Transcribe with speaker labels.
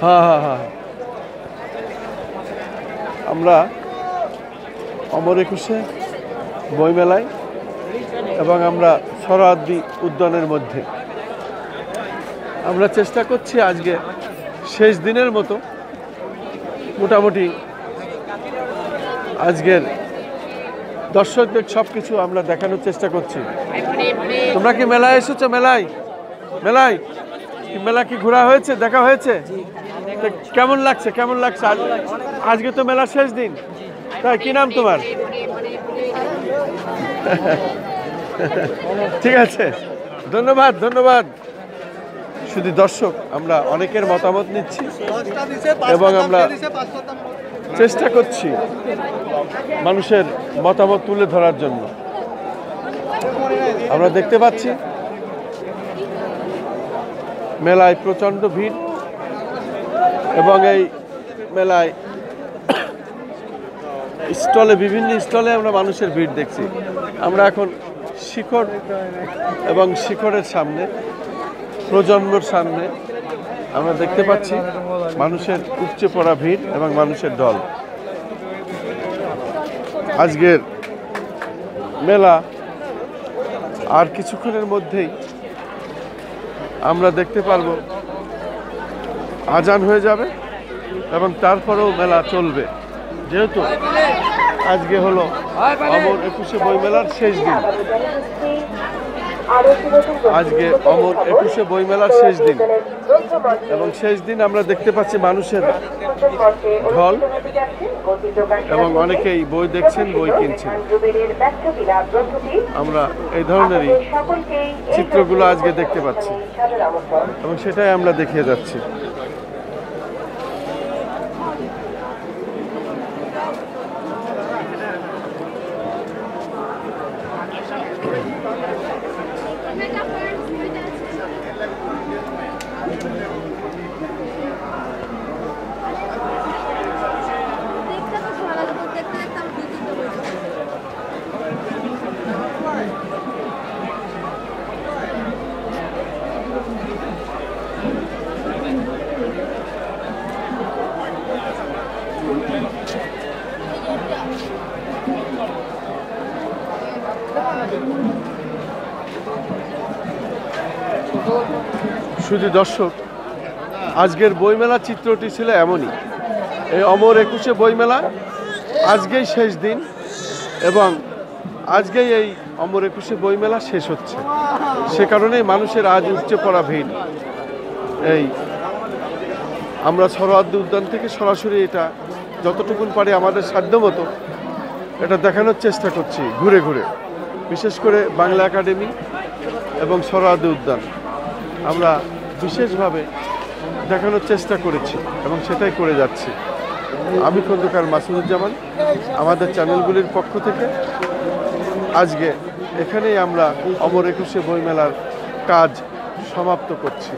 Speaker 1: হ্যাঁ হ্যাঁ হ্যাঁ, আমরা অমর একুশে বইমেলায় এবং আমরা সোহরাওয়ার্দী উদ্যানের মধ্যে আমরা চেষ্টা করছি আজকে শেষ দিনের মতো মোটামুটি আজকের দর্শকদের সব কিছু আমরা দেখানোর চেষ্টা করছি। তোমরা কি মেলায় এসেছো? মেলায় মেলায় মেলা কি ঘোরা হয়েছে, দেখা হয়েছে? কেমন লাগছে, কেমন লাগছে? আজকে তো মেলা শেষ দিন, তাই কি নাম তোমার? ঠিক আছে, ধন্যবাদ ধন্যবাদ। শুধু দর্শক, আমরা অনেকের মতামত নিচ্ছি এবং আমরা চেষ্টা করছি মানুষের মতামত তুলে ধরার জন্য। আমরা দেখতে পাচ্ছি মেলায় প্রচণ্ড ভিড় এবং এই মেলায় স্টলে, বিভিন্ন স্টলে আমরা মানুষের ভিড় দেখছি। আমরা এখন শিখর এবং শিখরের সামনে, প্রজন্মর সামনে আমরা দেখতে পাচ্ছি মানুষের উপচে পড়া ভিড় এবং মানুষের ঢল। আজকের মেলা আর কিছুক্ষণের মধ্যেই আমরা দেখতে পারবো আজান হয়ে যাবে এবং তারপরেও মেলা চলবে, যেহেতু আজকে হলো অমর একুশে বইমেলার শেষ দিন। আজকে অমর একুশে বইমেলার শেষ দিন এবং শেষ দিন আমরা দেখতে পাচ্ছি মানুষের ঢল এবং অনেকেই বই দেখছেন, বই কিনছেন। আমরা এই ধরনেরই চিত্রগুলো আজকে দেখতে পাচ্ছি এবং সেটাই আমরা দেখিয়ে যাচ্ছি। শুধু দর্শক, আজকের বইমেলা চিত্রটি ছিল এমনই। এই অমর একুশে বইমেলা আজকেই শেষ দিন এবং আজকেই এই অমর একুশে বইমেলা শেষ হচ্ছে। সে কারণেই মানুষের আজ উপচে পড়া ভিড়। এই আমরা সোহরাওয়ার্দী উদ্যান থেকে সরাসরি এটা যতটুকুন পারি আমাদের সাধ্যমতো এটা দেখানোর চেষ্টা করছি ঘুরে ঘুরে, বিশেষ করে বাংলা একাডেমি এবং সোহরাওয়ার্দী উদ্যান আমরা বিশেষভাবে দেখানোর চেষ্টা করেছি এবং সেটাই করে যাচ্ছি। আমি খন্দকার মাসুদুজ্জামান, আমাদের চ্যানেলগুলির পক্ষ থেকে আজকে এখানেই আমরা অমর একুশে বইমেলার কাজ সমাপ্ত করছি।